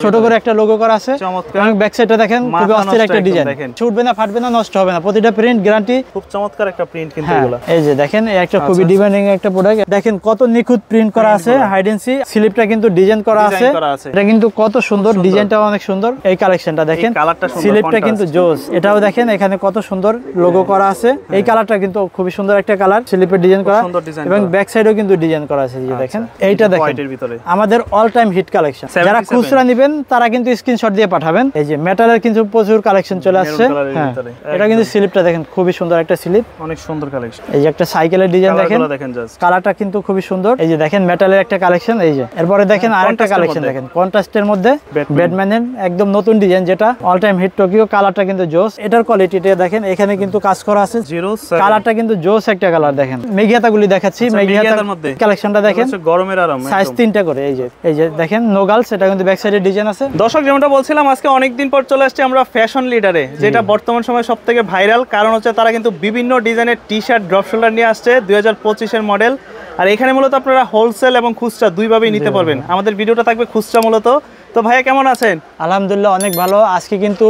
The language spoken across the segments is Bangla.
ছোট করে একটা লোগো করা আছে এবং ব্যাক সাইডটা দেখেন খুবই অস্থির একটা ডিজাইন, ছুটবে না, ফাটবে না, নষ্ট হবে না, প্রতিটা প্রিন্ট গ্যারান্টি। খুব চমৎকার একটা প্রিন্ট কিন্তু এগুলো। এই যে দেখেন একটা খুবই ডিমান্ডিং একটা প্রোডাক্ট, দেখেন কত নিখুঁত প্রিন্ট করা আছে, হাইডেন্সি স্লিপটা কিন্তু ডিজাইন করা আছে, এটা কিন্তু কত সুন্দর, ডিজাইনটাও অনেক সুন্দর। এই কালেকশনটা দেখেন, স্লিপটা কিন্তু জোস, এটাও দেখেন এখানে কত সুন্দর লোগো করা আছে। এই কালারটা কিন্তু খুবই সুন্দর একটা কালার, স্লিপের ডিজাইন করা এবং ব্যাক সাইডেও কিন্তু ডিজাইন করা আছে। এই যে দেখেন, এইটা দেখেন আমাদের অল টাইম হিট কালেকশন, যারা খুচরা নেবেন তারা কিন্তু স্ক্রিনশট দিয়ে পাঠাবেন। এই যে মেটালের কিন্তু প্রচুর কালেকশন চলে আসছে। এটা কিন্তু স্লিপটা দেখেন খুবই সুন্দর একটা স্লিপ, অনেক সুন্দর কালেকশন। এই যে একটা সাইকেলের ডিজাইন দেখেন, কালারটা কিন্তু খুবই সুন্দর। এই যে দেখেন মেটালের একটা কালেকশন। এই যে এরপরে দেখেন আরেকটা কালেকশন দেখেন কন্ট্রাস্টের মধ্যে ব্যাটম্যানের একদম নতুন ডিজাইন, যেটা অল টাইম হিট টোকিও। কালারটা কিন্তু জোস, এটার কোয়ালিটিটা দেখেন, এখানে কিন্তু কাজ করা আছে, কালারটা কিন্তু জোস একটা কালার। দেখেন মেঘিয়াতাগুলি দেখাচ্ছি, মেঘিয়াতার মধ্যে কালেকশনটা দেখেন, গরমের আরাম, সাইজ 3টা করে। এই যে দেখেন নোগালস, এটা কিন্তু ব্যাক সাইডে ডিজাইন আছে। দর্শক যেমনটা বলছিলাম, আজকে অনেকদিন পর চলে আসছে আমরা ফ্যাশন লিডারে, যেটা বর্তমান সময়ে সবথেকে ভাইরাল, কারণ হচ্ছে তারা কিন্তু বিভিন্ন ডিজাইনের টি-শার্ট ড্রপ শোল্ডার নিয়ে আসছে 2025 এর মডেল। আর এখানে মূলত আপনারা হোলসেল এবং খুচরা দুইভাবেই নিতে পারবেন। আমাদের ভিডিওটা থাকবে খুচরা মূলত। তো ভাইয়া কেমন আছেন? আলহামদুলিল্লাহ অনেক ভালো। আজকে কিন্তু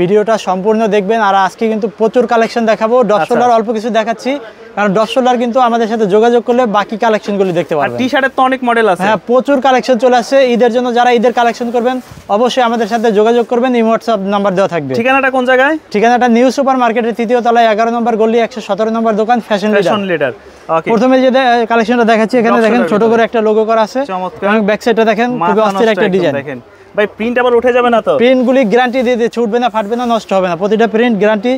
ভিডিওটা সম্পূর্ণ দেখবেন, আর আজকে কিন্তু প্রচুর কালেকশন দেখাবো। ড্রপ শোল্ডার অল্প কিছু দেখাচ্ছি, কারণ ড্রপ শোল্ডার কিন্তু আমাদের সাথে যোগাযোগ করলে বাকি কালেকশনগুলো দেখতে পারবেন। টি শার্টের তো অনেক মডেল আছে। হ্যাঁ, প্রচুর কালেকশন চলে আসছে ঈদের জন্য। যারা ঈদের কালেকশন করবেন অবশ্যই আমাদের সাথে যোগাযোগ করবেন, এই হোয়াটসঅ্যাপ নাম্বার দেওয়া থাকবে। ঠিকানাটা কোন জায়গায়? ঠিকানাটা নিউ সুপার মার্কেটের 3য় তলায় 11 নম্বর গলি 117 নম্বর দোকান, ফ্যাশন লিডার। প্রথমে যে কালেকশনটা দেখাচ্ছি, এখানে দেখেন ছোট করে একটা লোগো করা আছে এবং ব্যাক সাইডটা দেখেন খুবই অস্থির একটা ডিজাইন। দেখেন ভাই, প্রিন্ট আবার উঠে যাবে না তো? প্রিন্টগুলি গ্যারান্টি দিয়ে দিয়ে, ছুটবে না, ফাটবে না, নষ্ট হবে না, প্রতিটা প্রিন্ট গ্যারান্টি।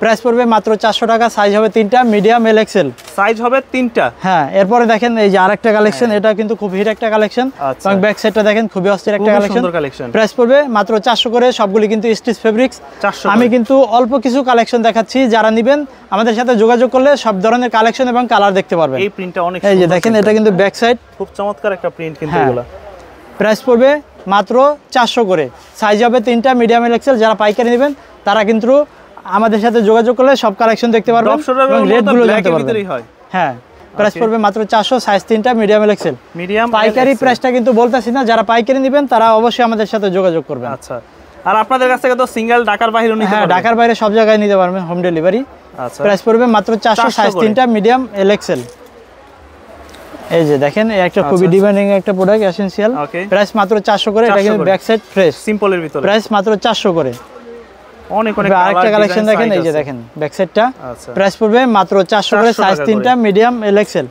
প্রাইস পড়বে মাত্র 400 টাকা, সাইজ হবে 3টা, মিডিয়াম, এল, এক্সেল। সাইজ হবে 3টা। হ্যাঁ, এরপরে দেখেন এই যে আরেকটা কালেকশন, এটা কিন্তু খুব হিট একটা কালেকশন এবং ব্যাক সাইডটা দেখেন খুবই অস্থির একটা কালেকশন। প্রাইস পড়বে মাত্র 400 করে, সবগুলি কিন্তু স্টিচ ফেব্রিক্স। আমি কিন্তু অল্প কিছু কালেকশন দেখাচ্ছি, যারা নেবেন আমাদের সাথে যোগাযোগ করলে সব ধরনের কালেকশন এবং কালার দেখতে পারবেন। এই প্রিন্টটা অনেক সুন্দর। এই যে দেখেন, এটা কিন্তু ব্যাক সাইড, খুব চমৎকার একটা প্রিন্ট কিন্তু এগুলা। প্রাইস পড়বে মাত্র 400 করে, সাইজ হবে 3টা, মিডিয়াম, এল, এক্সেল। যারা পাইকারি নেবেন তারা কিন্তু আমাদের সাথে যোগাযোগ করলে সব কালেকশন দেখতে পারবেন এবং রেটগুলো জানতে পারবেন। হ্যাঁ, প্রাইস পড়বে মাত্র 400, সাইজ 3টা, মিডিয়াম, এল, এক্সেল। পাইকারি প্রাইসটা কিন্তু বলতাছি না, যারা পাইকারি নেবেন তারা অবশ্যই আমাদের সাথে যোগাযোগ করবেন। আচ্ছা, আর আপনাদের কাছ থেকে তো সিঙ্গেল ঢাকার বাইরে নিতে পারবেন? হ্যাঁ, ঢাকার বাইরে সব জায়গায় নিতে পারবেন, হোম ডেলিভারি। আচ্ছা, প্রাইস পড়বে মাত্র 400, সাইজ 3টা, মিডিয়াম, এল, এক্সেল। এই যে দেখেন একটা খুবই ডিমান্ডিং একটা প্রোডাক্ট, এসেনশিয়াল। প্রাইস মাত্র 400 করে, এটা কিন্তু ব্যাক সাইড ফ্রেশ সিম্পলের ভিতরে। প্রাইস মাত্র 400 করে। অনেক আরেকটা কালেকশন দেখেন, এই যে দেখেন ব্যাক সাইডটা, প্রাইস পড়বে মাত্র 400 করে, সাইজ 3টা, মিডিয়াম, এল, এক্সেল।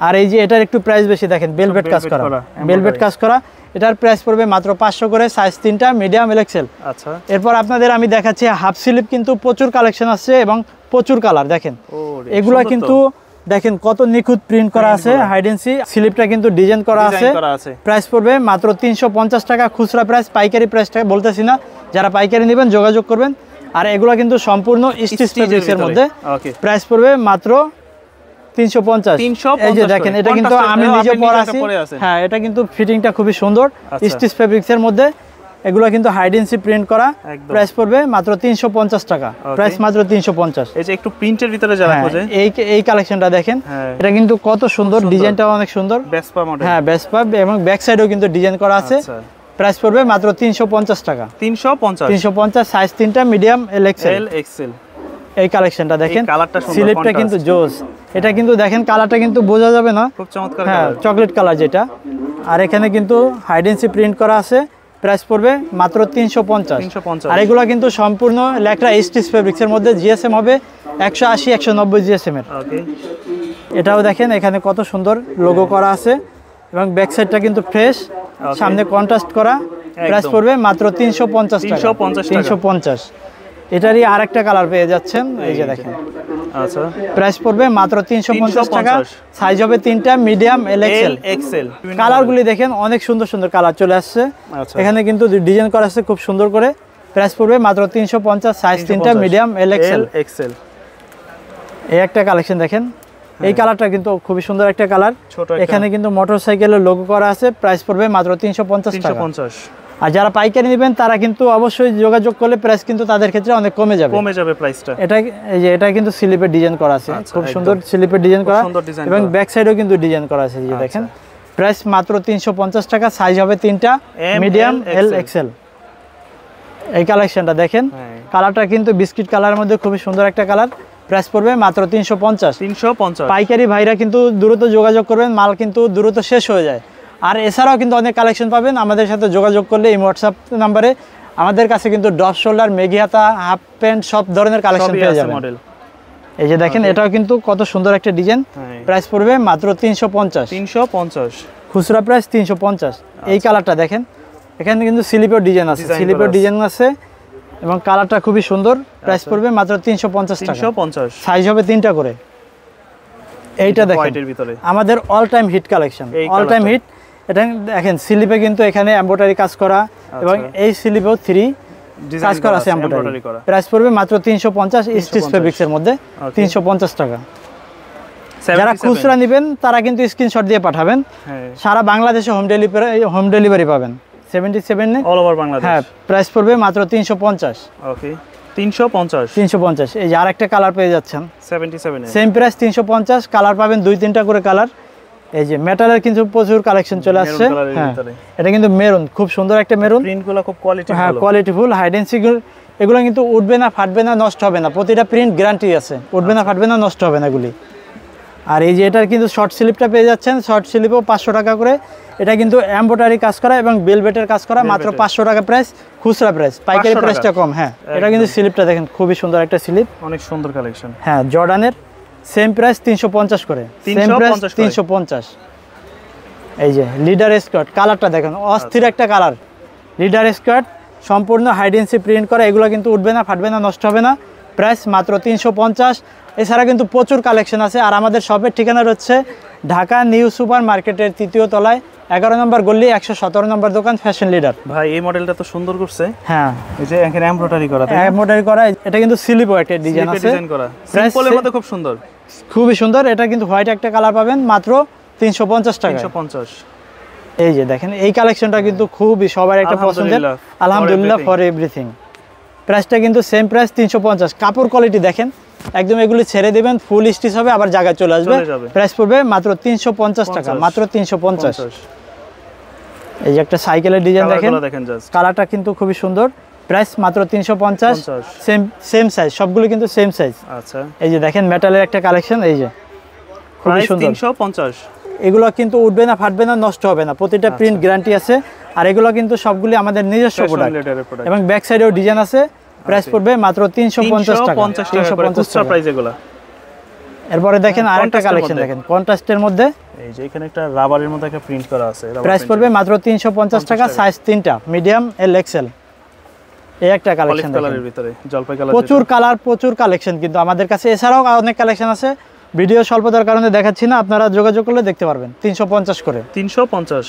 আর এই যে এটার একটু প্রাইস বেশি, দেখেন বেলভেট কাজ করা, বেলভেট কাজ করা, এটার প্রাইস পড়বে মাত্র 500 করে, সাইজ 3টা, মিডিয়াম, এল, এক্সেল। আচ্ছা, এরপর আপনাদের আমি দেখাচ্ছি হাফ স্লিভ, কিন্তু প্রচুর কালেকশন আসছে এবং প্রচুর কালার। দেখেন এগুলা কিন্তু দেখেন কত নিখুঁত প্রিন্ট করা আছে, হাইডেন্সি স্লিপটা কিন্তু ডিজাইন করা আছে। প্রাইস পড়বে মাত্র 350 টাকা, খুচরা প্রাইস, পাইকারি প্রাইসটা বলতেছি না, যারা পাইকারি নেবেন যোগাযোগ করবেন। আর এগুলা কিন্তু সম্পূর্ণ স্টিচ ফেব্রিক্সের মধ্যে। প্রাইস পড়বে মাত্র 350। এই যে দেখেন, এটা কিন্তু আমি নিজে পরা আছি। হ্যাঁ, এটা কিন্তু ফিটিংটা খুবই সুন্দর, স্টিচ ফেব্রিক্সের মধ্যে। এগুলো কিন্তু হাইডেন্সি প্রিন্ট করা। প্রাইস পড়বে মাত্র 350 টাকা, প্রাইস মাত্র 350। এই যে একটু প্রিন্টের ভিতরে যারা খোঁজে, এই কালেকশনটা দেখেন, এটা কিন্তু কত সুন্দর, ডিজাইনটাও অনেক সুন্দর, ভেসপা মডেল। হ্যাঁ, ভেসপা, এবং ব্যাক সাইডেও কিন্তু ডিজাইন করা আছে। প্রাইস পড়বে মাত্র 350 টাকা, 350, সাইজ 3টা, মিডিয়াম, এল, এক্সেল। এই কালেকশনটা দেখেন, সিলেটটা কিন্তু জোস। এটা কিন্তু দেখেন কালারটা কিন্তু বোঝা যাবে না, খুব চমৎকার। হ্যাঁ, চকলেট কালার যেটা। আর এখানে কিন্তু হাইডেন্সি প্রিন্ট করা আছে। প্রাইস পড়বে মাত্র 350। আর এগুলো কিন্তু সম্পূর্ণ লেখা স্টিচ ফেব্রিক্সের মধ্যে, জিএসএম হবে 180, 190 জিএসএম এর। এটাও দেখেন এখানে কত সুন্দর লোগো করা আছে এবং ব্যাক সাইডটা কিন্তু ফ্রেশ, সামনে কন্ট্রাস্ট করা। প্রাইস পড়বে মাত্র 350 টাকা, 350। এটারই আরেকটা কালার পেয়ে যাচ্ছেন, এই যে দেখেন। আচ্ছা, প্রাইস পড়বে মাত্র 350 টাকা, সাইজ হবে 3টা, মিডিয়াম, এল, এক্সেল। কালারগুলি দেখেন অনেক সুন্দর সুন্দর কালার চলে আসছে। এখানে কিন্তু ডিজাইন করা আছে খুব সুন্দর করে। প্রাইস পড়বে মাত্র 350, সাইজ 3টা, মিডিয়াম, এল, এক্সেল। এই একটা কালেকশন দেখেন, এই কালারটা কিন্তু খুবই সুন্দর একটা কালার। এখানে কিন্তু মোটরসাইকেলের লোগো করা আছে। প্রাইস পড়বে মাত্র 350 টাকা। আর যারা পাইকারি নেবেন তারা কিন্তু অবশ্যই যোগাযোগ করলে প্রাইস কিন্তু তাদের ক্ষেত্রে অনেক কমে যাবে প্রাইসটা। এটা এই যে এটা কিন্তু স্লিপের ডিজাইন করা আছে, খুব সুন্দর স্লিপের ডিজাইন করা এবং ব্যাক সাইডেও কিন্তু ডিজাইন করা আছে। এই যে দেখেন প্রাইস মাত্র 350 টাকা, সাইজ হবে 3টা, মিডিয়াম, এল, এক্সেল। এই কালেকশনটা দেখেন, কালারটা কিন্তু বিস্কিট কালারের মধ্যে খুবই সুন্দর একটা কালার। প্রাইস পড়বে মাত্র 350। পাইকারি ভাইরা কিন্তু দ্রুত যোগাযোগ করবেন, মাল কিন্তু দ্রুত শেষ হয়ে যায়। আর এছাড়াও কিন্তু অনেক কালেকশন পাবেন আমাদের সাথে যোগাযোগ করলে এই হোয়াটসঅ্যাপ নাম্বারে। আমাদের কাছে কিন্তু ড্রপ শোল্ডার, মেগি হাতা, হাফ প্যান্ট সব ধরনের কালেকশন পেয়ে যাবেন। এই যে দেখেন, এটাও কিন্তু কত সুন্দর একটা ডিজাইন। প্রাইস পড়বে মাত্র 350। খুচরা প্রাইস 350। এই কালারটা দেখেন, এখানে কিন্তু স্লিপের ডিজাইন আছে, স্লিপের ডিজাইন আছে এবং কালারটা খুবই সুন্দর। প্রাইস পড়বে মাত্র 350 টাকা, সাইজ হবে 3টা করে। এইটা দেখেন আমাদের all time hit collection, all time hit. এটা দেখেন স্লিপে কিন্তু এখানে এমব্রয়ডারি কাজ করা এবং এই স্লিপেও 3 কাজ করা আছে এমব্রয়ডারি। প্রাইস পড়বে মাত্র 350 স্টিচ ফেব্রিক্সের মধ্যে, 350 টাকা। যারা খুচরা নেবেন তারা কিন্তু স্ক্রিনশট দিয়ে পাঠাবেন। সারা বাংলাদেশে হোম ডেলিভারি পাবেন। 77 অল ওভার বাংলাদেশ। হ্যাঁ, প্রাইস পড়বে মাত্র 350। ওকে, 350। এই যে আরেকটা কালার পেয়ে যাচ্ছেন 77 সেম প্রাইস 350। কালার পাবেন 2-3টা করে কালার। এই যে মেটালের কিন্তু প্রচুর কালেকশন চলে আসছে। হ্যাঁ, এটা কিন্তু মেরুন, খুব সুন্দর একটা মেরুন। প্রিন্টগুলো খুব কোয়ালিটিফুল। হ্যাঁ, কোয়ালিটিফুল, হাইড এন্ড সিক। এগুলো কিন্তু উঠবে না, ফাটবে না, নষ্ট হবে না। প্রতিটা প্রিন্ট গ্যারান্টি আছে, উঠবে না, ফাটবে না, নষ্ট হবে না এগুলি। আর এই যে এটার কিন্তু শর্ট স্লিপটা পেয়ে যাচ্ছেন, শর্ট স্লিপও 500 টাকা করে। এটা কিন্তু এমব্রয়ডারি কাজ করা এবং বেলভেটের কাজ করা, মাত্র 500 টাকা প্রাইস, খুচরা প্রাইস। পাইকারি প্রাইসটা কম। হ্যাঁ, এটা কিন্তু স্লিপটা দেখেন, খুবই সুন্দর একটা স্লিপ, অনেক সুন্দর কালেকশন। হ্যাঁ, জর্ডানের। সেম প্রাইস 350 করে, সেম প্রাইস 350। এই যে লিডার স্কার্ট, কালারটা দেখেন, অস্থির একটা কালার। লিডার স্কার্ট সম্পূর্ণ হাইডেন্সি প্রিন্ট করা, এগুলো কিন্তু উঠবে না, ফাটবে না, নষ্ট হবে না। প্রাইস মাত্র 350। এছাড়া কিন্তু প্রচুর কালেকশন আছে। আর আমাদের শপের ঠিকানা হচ্ছে ঢাকা নিউ সুপার মার্কেটের 3য় তলায়, 11 নম্বর গলি, 117 নম্বর দোকান, ফ্যাশন লিডার। ভাই এই মডেলটা তো সুন্দর করছে। হ্যাঁ, এই যে এখানে এমব্রয়ডারি করা, এমব্রয়ডারি করা। এটা কিন্তু স্লিপও একটা ডিজাইন আছে, ডিজাইন করা, সিম্পলের মধ্যে খুব সুন্দর, খুবই সুন্দর। এটা কিন্তু হোয়াইট একটা কালার পাবেন মাত্র 350 টাকা। 350। এই যে দেখেন, এই কালেকশনটা কিন্তু খুবই সবার একটা পছন্দের। আলহামদুলিল্লাহ ফর এভরিথিং। প্রাইসটা কিন্তু সেম প্রাইস 350। কাপড় কোয়ালিটি দেখেন, একদম এগুলি ছেড়ে দেবেন, ফুল স্টিচ হবে, আবার জায়গায় চলে আসবে। প্রাইস পড়বে মাত্র 350 টাকা, মাত্র 350। এই যে একটা সাইকেলের ডিজাইন দেখেন, কালারটা কিন্তু খুবই সুন্দর। প্রাইস মাত্র 350। সেম সাইজ, সবগুলো কিন্তু সেম সাইজ। আচ্ছা, এই যে দেখেন মেটালের একটা কালেকশন, এই যে খুবই সুন্দর। 350। এগুলো কিন্তু উঠবে না, ফাটবে না, নষ্ট হবে না। প্রতিটা প্রিন্ট গ্যারান্টি আছে। আর এগুলো কিন্তু সবগুলি আমাদের নিজস্ব প্রোডাক্ট এবং ব্যাক সাইডেও ডিজাইন আছে। প্রাইস পড়বে মাত্র 350 টাকা, 350 টাকা প্রাইস এগুলো। এরপরে দেখেন আরেকটা কালেকশন দেখেন, কন্ট্রাস্টের মধ্যে। এই যে এখানে একটা রাবারের মধ্যে একটা প্রিন্ট করা আছে। প্রাইস পড়বে মাত্র 350 টাকা, সাইজ 3টা, মিডিয়াম, এল, এক্সেল। এই একটা কালেকশন কালারের ভিতরে জলপাই কালার, প্রচুর কালার, প্রচুর কালেকশন কিন্তু আমাদের কাছে। এছাড়াও অনেক কালেকশন আছে, ভিডিও স্বল্পতার কারণে দেখাচ্ছি না, আপনারা যোগাযোগ করলে দেখতে পারবেন। 350 করে, 350।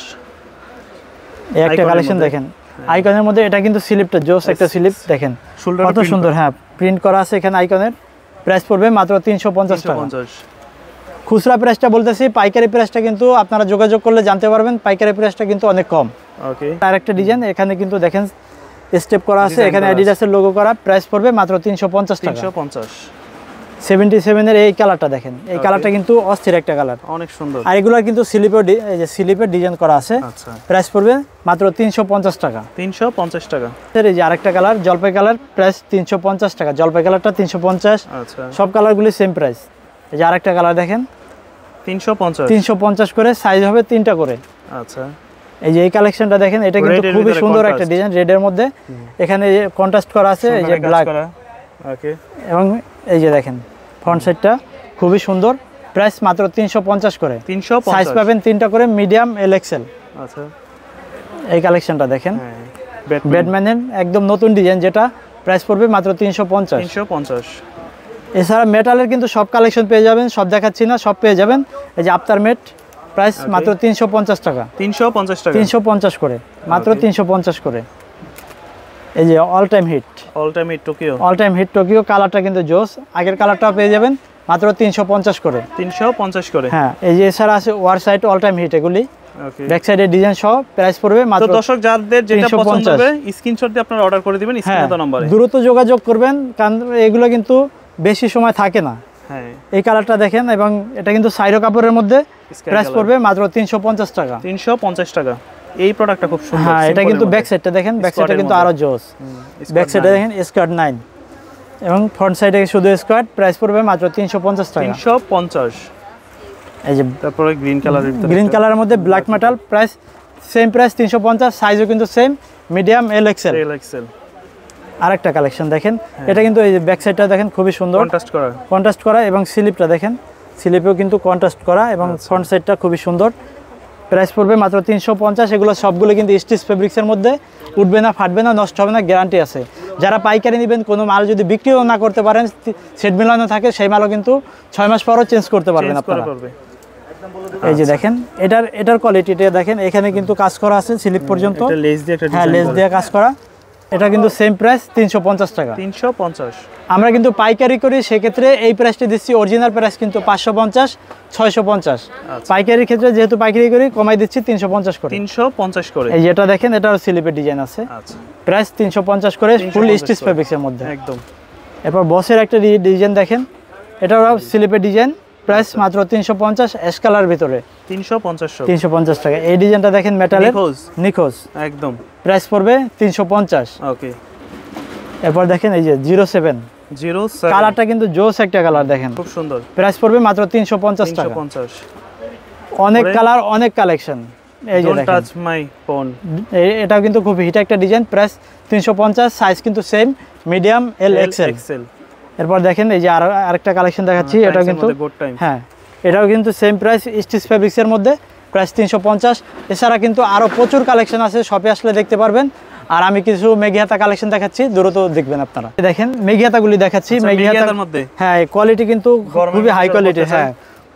এই একটা কালেকশন দেখেন আইকনের মধ্যে। এটা কিন্তু স্লিপটা জোস একটা স্লিপ দেখেন, কত সুন্দর। হ্যাঁ, প্রিন্ট করা আছে এখানে আইকনের। প্রাইস পড়বে মাত্র 350 টাকা। খুচরা প্রাইসটা বলতেছি, পাইকারি প্রাইসটা কিন্তু আপনারা যোগাযোগ করলে জানতে পারবেন। পাইকারি প্রাইসটা কিন্তু অনেক কম। ওকে, আরেকটা ডিজাইন এখানে কিন্তু দেখেন স্টেপ করা আছে, এখানে অ্যাডিডাসের লোগো করা। প্রাইস পড়বে মাত্র 350 টাকা। 350। 77 এর এই কালারটা দেখেন, এই কালারটা কিন্তু অস্থির একটা কালার, অনেক সুন্দর। আর এগুলো কিন্তু এই যে স্লিপের ডিজাইন করা আছে। আচ্ছা, প্রাইস পড়বে মাত্র 350 টাকা। 350 টাকা। এই যে আরেকটা কালার জলপাই কালার, প্রাইস 350 টাকা। জলপাই কালারটা 350। আচ্ছা, সব কালারগুলি সেম প্রাইস। এই যে আরেকটা কালার দেখেন, 350 করে, সাইজ হবে 3টা করে। আচ্ছা, এই যে এই কালেকশনটা দেখেন, এটা কিন্তু খুবই সুন্দর একটা ডিজাইন, রেডের মধ্যে। এখানে কন্ট্রাস্ট করা আছে, এই যে ব্ল্যাক। ওকে, এবং এই যে দেখেন ফ্রন্ট সাইডটা খুবই সুন্দর। প্রাইস মাত্র 350 করে। 350। সাইজ পাবেন 3টা করে, মিডিয়াম, এল, এক্সেল। আচ্ছা, এই কালেকশনটা দেখেন, ব্যাটম্যানের একদম নতুন ডিজাইন, যেটা প্রাইস পড়বে মাত্র 350। 350। এছাড়া মেটালের কিন্তু সব কালেকশন পেয়ে যাবেন, সব দেখাচ্ছি না, সব পেয়ে যাবেন। এই যে আফটার মেট, প্রাইস মাত্র 350 টাকা। 350 টাকা, 350 করে, মাত্র 350 করে। এই যে all time hit, all time hit Tokyo, all time hit Tokyo. কালারটা কিন্তু জোস, আগের কালারটাও পেয়ে যাবেন মাত্র 350 করে। 350 করে। হ্যাঁ, এই যে এছাড়া আছে ওয়ার সাইড, অল টাইম হিট এগুলি। ওকে, ব্যাক সাইডের ডিজাইন সহ প্রাইস পড়বে মাত্র। তো দর্শক যাদের যেটা পছন্দ হবে স্ক্রিনশট দিয়ে আপনারা অর্ডার করে দিবেন স্ক্রিনে দেওয়া নম্বরে। দ্রুত যোগাযোগ করবেন, কারণ এগুলো কিন্তু বেশি সময় থাকে না। হ্যাঁ এই কালারটা দেখেন, এবং এটা কিন্তু সাইরো কাপড়ের মধ্যে, প্রাইস পড়বে মাত্র 350 টাকা। 350 টাকা। এই প্রোডাক্টটা খুব সুন্দর। হ্যাঁ, এটা কিন্তু ব্যাক সাইডটা দেখেন, ব্যাক সাইডটা কিন্তু আরো জোস। ব্যাক সাইডে দেখেন স্কার্ট 9 এবং ফ্রন্ট সাইডে শুধু স্কার্ট, প্রাইস পড়বে মাত্র 350 টাকা। 350। এই যে তারপরে গ্রিন কালারের মধ্যে black metal, price same price 350, সাইজও কিন্তু সেম, মিডিয়াম এল এক্সেল। আরেকটা কালেকশন দেখেন, এটা কিন্তু এই যে ব্যাক সাইডটা দেখেন খুবই সুন্দর, কন্ট্রাস্ট করা এবং স্লিপটা দেখেন, স্লিপেও কিন্তু কন্ট্রাস্ট করা এবং ফ্রন্ট সাইডটা খুবই সুন্দর, প্রাইস পড়বে মাত্র 350। এগুলো সবগুলো কিন্তু স্টিচ ফেব্রিক্সের মধ্যে, উঠবে না, ফাটবে না, নষ্ট হবে না, গ্যারান্টি আছে। যারা পাইকারি নেবেন, কোনো মাল যদি বিক্রিও না করতে পারেন, সেট মিলানো থাকে, সেই মালও কিন্তু 6 মাস পরও চেঞ্জ করতে পারবেন আপনারা। এই যে দেখেন, এটার কোয়ালিটিটা দেখেন, এখানে কিন্তু কাজ করা আছে স্লিপ পর্যন্ত, হ্যাঁ লেস দিয়ে কাজ করা। এটা কিন্তু সেম প্রাইস 350 টাকা। 350। আমরা কিন্তু পাইকারি করি, সেক্ষেত্রে এই প্রাইসটা দিচ্ছি, অরিজিনাল প্রাইস কিন্তু 550, 650। পাইকারির ক্ষেত্রে যেহেতু পাইকারি করি, কমাই দিচ্ছি 350 করে। 350 করে। এই যেটা দেখেন, এটার স্লিপের ডিজাইন আছে, আচ্ছা, প্রাইস 350 করে, ফুল স্টিচ ফেব্রিক্সের মধ্যে একদম। এরপর বসের একটা ডিজাইন দেখেন, এটাও স্লিপের ডিজাইন, প্রাইস মাত্র 350, অ্যাশ কালার ভিতরে 350 টাকা। এই ডিজাইনটা দেখেন, মেটালের নিখোঁজ একদম, প্রাইস পড়বে 350। ওকে। এরপর দেখেন এই যে 07 কালারটা কিন্তু জোস একটা কালার দেখেন, খুব সুন্দর, প্রাইস পড়বে মাত্র 350 টাকা। 350। অনেক কালার, অনেক কালেকশন। এই যে দেখেন, টাচ মাই ফোন, এটাও কিন্তু খুব হিট একটা ডিজাইন, প্রাইস 350, সাইজ কিন্তু সেম, মিডিয়াম এল এক্সেল। এরপর দেখেন এই যে আরেকটা কালেকশন দেখাচ্ছি, এটাও কিন্তু, হ্যাঁ এটাও কিন্তু সেম প্রাইস, স্টিচ ফেব্রিক্সের মধ্যে, প্রাইস 350। এছাড়া কিন্তু আরও প্রচুর কালেকশন আছে, শপে আসলে দেখতে পারবেন। আর আমি কিছু মেঘিহাতা কালেকশন দেখাচ্ছি, দ্রুত দেখবেন আপনারা। দেখেন মেঘিহাতাগুলি দেখাচ্ছি, মেঘিহাতার মধ্যে, হ্যাঁ কোয়ালিটি কিন্তু খুবই হাই কোয়ালিটি। হ্যাঁ,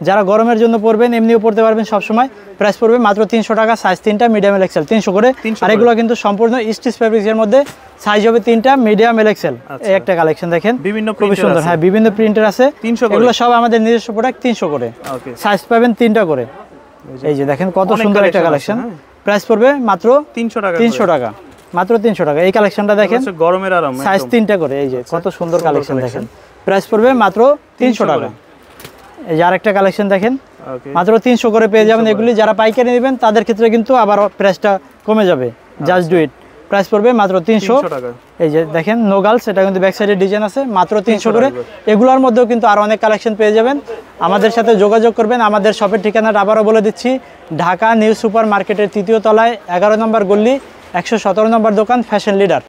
যারা গরমের জন্য পরবেন, এমনিও পরতে পারবেন সব সময়। প্রাইস পড়বে মাত্র 300 টাকা, সাইজ 3টা, মিডিয়াম এল এক্সেল 300 করে। আর এগুলো কিন্তু সম্পূর্ণ স্টিচ ফেব্রিক্সের মধ্যে, সাইজ হবে 3টা, মিডিয়াম এল এক্সেল। এই একটা কালেকশন দেখেন, বিভিন্ন খুবই সুন্দর, হ্যাঁ বিভিন্ন প্রিন্টের আছে, এগুলো সব আমাদের নিজস্ব প্রোডাক্ট, 300 করে, সাইজ পাবেন 3টা করে। এই যে দেখেন কত সুন্দর একটা কালেকশন, প্রাইস পড়বে মাত্র 300 টাকা, মাত্র 300 টাকা। এই কালেকশনটা দেখেন, গরমের আরাম, সাইজ 3টা করে। এই যে কত সুন্দর কালেকশন দেখেন, প্রাইস পড়বে মাত্র 300 টাকা। এই যে আরেকটা কালেকশন দেখেন, মাত্র 300 করে পেয়ে যাবেন। এগুলি যারা পাইকারি নেবেন, তাদের ক্ষেত্রে কিন্তু আবার প্রাইসটা কমে যাবে, জাস্ট ডু ইট। প্রাইস পড়বে মাত্র 300 টাকা। এই যে দেখেন নো গার্লস, এটা কিন্তু ব্যাক সাইডের ডিজাইন আছে, মাত্র 300 করে। এগুলোর মধ্যেও কিন্তু আরো অনেক কালেকশন পেয়ে যাবেন। আমাদের সাথে যোগাযোগ করবেন। আমাদের শপের ঠিকানাটা আবারও বলে দিচ্ছি, ঢাকা নিউ সুপার মার্কেটের 3য় তলায় 11 নম্বর গল্লি, 117 নম্বর দোকান, ফ্যাশন লিডার।